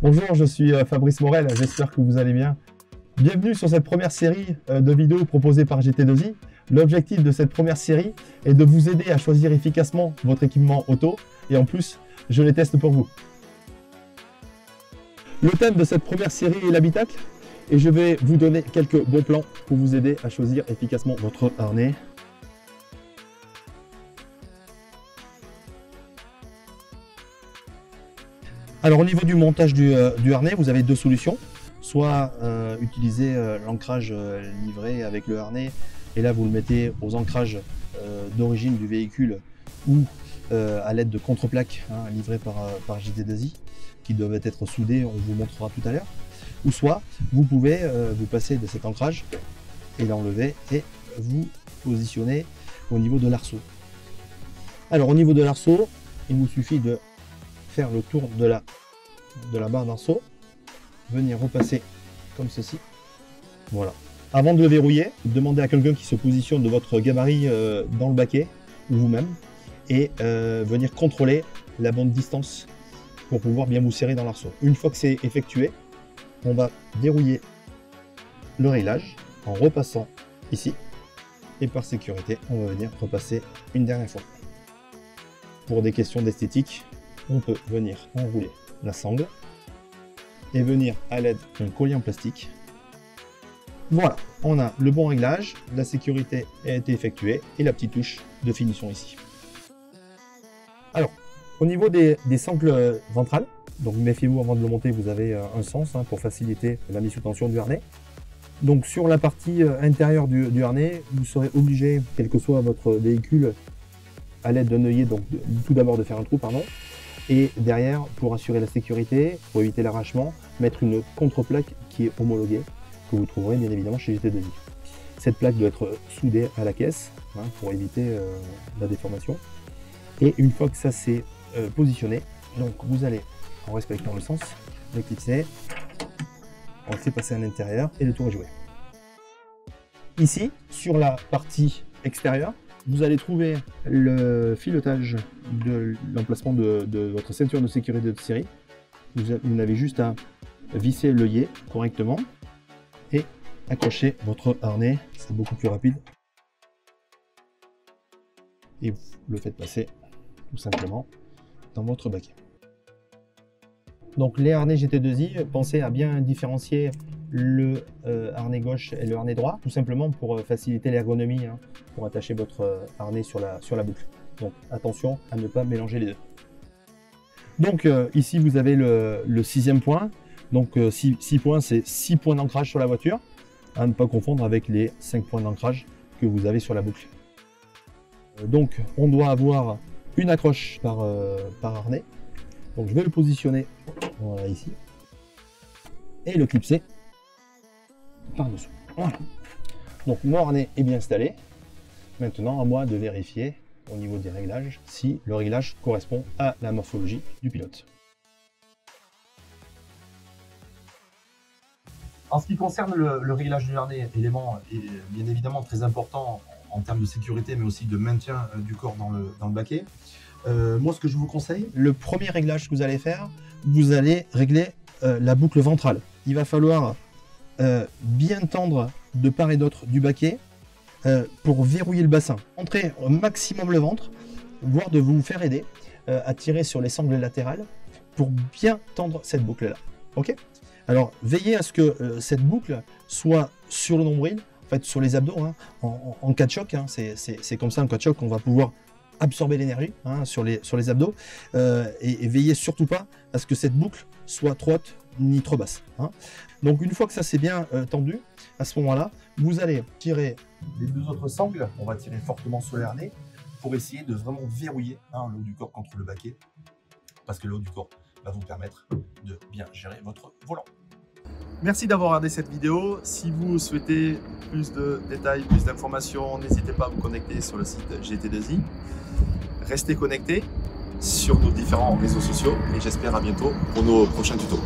Bonjour, je suis Fabrice Morel, j'espère que vous allez bien. Bienvenue sur cette première série de vidéos proposées par GT2i. L'objectif de cette première série est de vous aider à choisir efficacement votre équipement auto et en plus, je les teste pour vous. Le thème de cette première série est l'habitacle et je vais vous donner quelques bons plans pour vous aider à choisir efficacement votre harnais. Alors au niveau du montage du harnais, vous avez deux solutions. Soit utiliser l'ancrage livré avec le harnais et là vous le mettez aux ancrages d'origine du véhicule ou à l'aide de contreplaques livrées par GT2i qui doivent être soudées, on vous montrera tout à l'heure. Ou soit vous pouvez vous passer de cet ancrage et l'enlever et vous positionner au niveau de l'arceau. Alors au niveau de l'arceau, il vous suffit de faire le tour de la barre d'arceau, venir repasser comme ceci. Voilà. Avant de le verrouiller, demandez à quelqu'un qui se positionne de votre gabarit dans le baquet ou vous-même et venir contrôler la bonne distance pour pouvoir bien vous serrer dans l'arceau. Une fois que c'est effectué, on va verrouiller le réglage en repassant ici et par sécurité, on va venir repasser une dernière fois. Pour des questions d'esthétique, on peut venir enrouler la sangle et venir à l'aide d'un collier en plastique. Voilà, on a le bon réglage, la sécurité a été effectuée et la petite touche de finition ici. Alors, au niveau des sangles ventrales, donc méfiez-vous avant de le monter, vous avez un sens pour faciliter la mise sous tension du harnais. Donc sur la partie intérieure du harnais, vous serez obligé, quel que soit votre véhicule, à l'aide d'un œillet, donc tout d'abord de faire un trou, et derrière, pour assurer la sécurité, pour éviter l'arrachement, mettre une contreplaque qui est homologuée, que vous trouverez bien évidemment chez GT2i. Cette plaque doit être soudée à la caisse pour éviter la déformation. Et une fois que ça s'est positionné, donc vous allez, en respectant le sens, le clipser, on le fait passer à l'intérieur et le tour est joué. Ici, sur la partie extérieure, vous allez trouver le filetage de l'emplacement de votre ceinture de sécurité de série. Vous n'avez juste à visser l'œillet correctement et accrocher votre harnais. C'est beaucoup plus rapide. Et vous le faites passer tout simplement dans votre baquet. Donc les harnais GT2i, pensez à bien différencier le harnais gauche et le harnais droit, tout simplement pour faciliter l'ergonomie, pour attacher votre harnais sur la boucle. Donc attention à ne pas mélanger les deux. Donc ici vous avez le sixième point. Donc 6 points, c'est 6 points d'ancrage sur la voiture, à ne pas confondre avec les 5 points d'ancrage que vous avez sur la boucle. Donc on doit avoir une accroche par harnais. Donc je vais le positionner voilà, ici et le clipser par-dessous. Voilà. Donc mon harnais est bien installé. Maintenant à moi de vérifier au niveau des réglages si le réglage correspond à la morphologie du pilote. En ce qui concerne le réglage du harnais, élément est bien évidemment très important en termes de sécurité mais aussi de maintien du corps dans le baquet. Moi, ce que je vous conseille, le premier réglage que vous allez faire, vous allez régler la boucle ventrale. Il va falloir bien tendre de part et d'autre du baquet pour verrouiller le bassin. Entrez au maximum le ventre, voire de vous faire aider à tirer sur les sangles latérales pour bien tendre cette boucle-là. Ok ? Alors, veillez à ce que cette boucle soit sur le nombril, en fait sur les abdos, en cas de choc. C'est comme ça, en cas de choc, on va pouvoir absorber l'énergie sur les abdos et veillez surtout pas à ce que cette boucle soit trop haute ni trop basse. Donc une fois que ça c'est bien tendu, à ce moment-là, vous allez tirer les deux autres sangles, on va tirer fortement sur le harnais pour essayer de vraiment verrouiller le haut du corps contre le baquet, parce que le haut du corps va vous permettre de bien gérer votre volant. Merci d'avoir regardé cette vidéo. Si vous souhaitez plus de détails, plus d'informations, n'hésitez pas à vous connecter sur le site GT2i. Restez connectés sur nos différents réseaux sociaux et j'espère à bientôt pour nos prochains tutos.